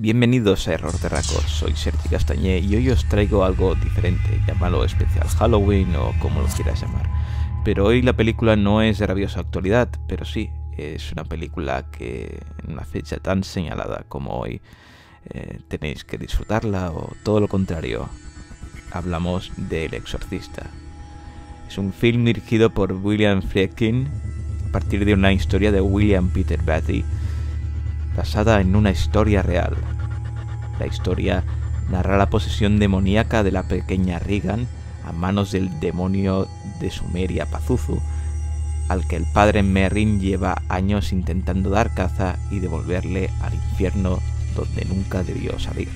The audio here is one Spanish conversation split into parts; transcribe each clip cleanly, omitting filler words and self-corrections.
Bienvenidos a Error de Racor, soy Sergi Castañé y hoy os traigo algo diferente, llámalo especial Halloween o como lo quieras llamar. Pero hoy la película no es de rabiosa actualidad, pero sí, es una película que en una fecha tan señalada como hoy tenéis que disfrutarla o todo lo contrario. Hablamos de El Exorcista. Es un film dirigido por William Friedkin a partir de una historia de William Peter Blatty, basada en una historia real. La historia narra la posesión demoníaca de la pequeña Regan a manos del demonio de Sumeria Pazuzu, al que el padre Merrin lleva años intentando dar caza y devolverle al infierno donde nunca debió salir.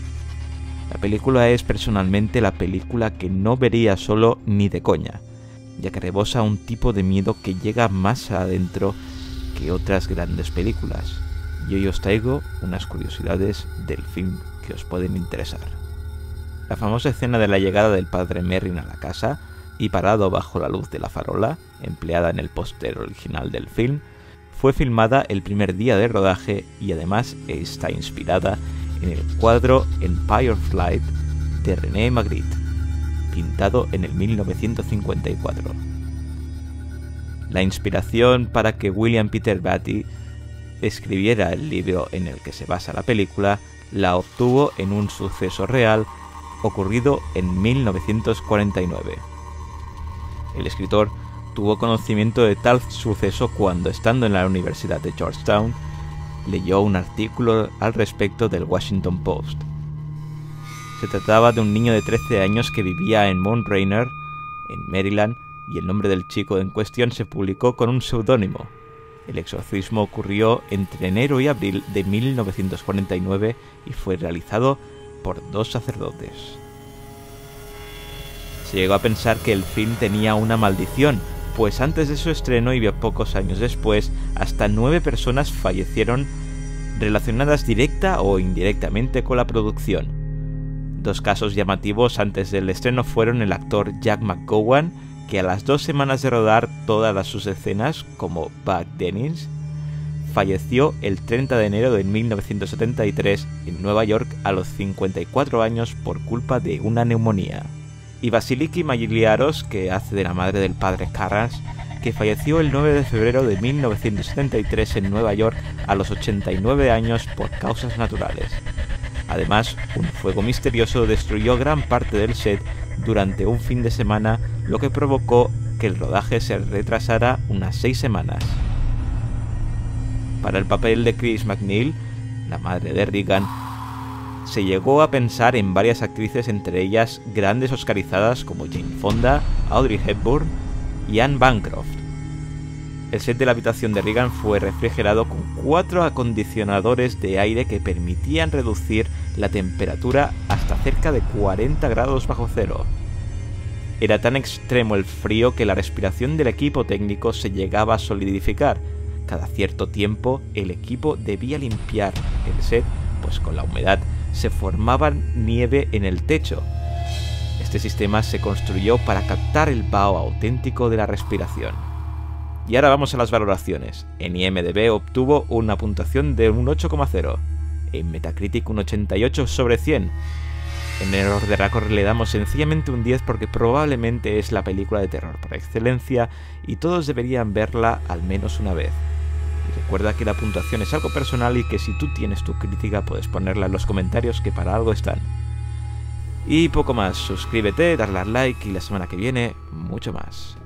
La película es personalmente la película que no vería solo ni de coña, ya que rebosa un tipo de miedo que llega más adentro que otras grandes películas. Y hoy os traigo unas curiosidades del film que os pueden interesar. La famosa escena de la llegada del padre Merrin a la casa y parado bajo la luz de la farola, empleada en el póster original del film, fue filmada el primer día de rodaje y además está inspirada en el cuadro Empire Flight de René Magritte, pintado en el 1954. La inspiración para que William Peter Blatty escribiera el libro en el que se basa la película la obtuvo en un suceso real ocurrido en 1949. El escritor tuvo conocimiento de tal suceso cuando, estando en la Universidad de Georgetown, leyó un artículo al respecto del Washington Post. Se trataba de un niño de 13 años que vivía en Mount Rainier, en Maryland, y el nombre del chico en cuestión se publicó con un seudónimo. El exorcismo ocurrió entre enero y abril de 1949 y fue realizado por 2 sacerdotes. Se llegó a pensar que el film tenía una maldición, pues antes de su estreno y pocos años después, hasta 9 personas fallecieron relacionadas directa o indirectamente con la producción. 2 casos llamativos antes del estreno fueron el actor Jack McGowan, que a las 2 semanas de rodar todas sus escenas, como Buck Dennings, falleció el 30 de enero de 1973 en Nueva York a los 54 años por culpa de una neumonía. Y Vasiliki Magiliaros, que hace de la madre del padre Karras, que falleció el 9 de febrero de 1973 en Nueva York a los 89 años por causas naturales. Además, un fuego misterioso destruyó gran parte del set durante un fin de semana, lo que provocó que el rodaje se retrasara unas 6 semanas. Para el papel de Chris MacNeil, la madre de Regan, se llegó a pensar en varias actrices, entre ellas grandes oscarizadas como Jane Fonda, Audrey Hepburn y Anne Bancroft. El set de la habitación de Regan fue refrigerado con 4 acondicionadores de aire que permitían reducir la temperatura hasta cerca de 40 grados bajo cero. Era tan extremo el frío que la respiración del equipo técnico se llegaba a solidificar. Cada cierto tiempo el equipo debía limpiar el set, pues con la humedad se formaba nieve en el techo. Este sistema se construyó para captar el vaho auténtico de la respiración. Y ahora vamos a las valoraciones. En IMDb obtuvo una puntuación de un 8,0. En Metacritic un 88 sobre 100. En Error de Racor le damos sencillamente un 10 porque probablemente es la película de terror por excelencia y todos deberían verla al menos una vez. Y recuerda que la puntuación es algo personal y que si tú tienes tu crítica puedes ponerla en los comentarios, que para algo están. Y poco más, suscríbete, darle al like y la semana que viene mucho más.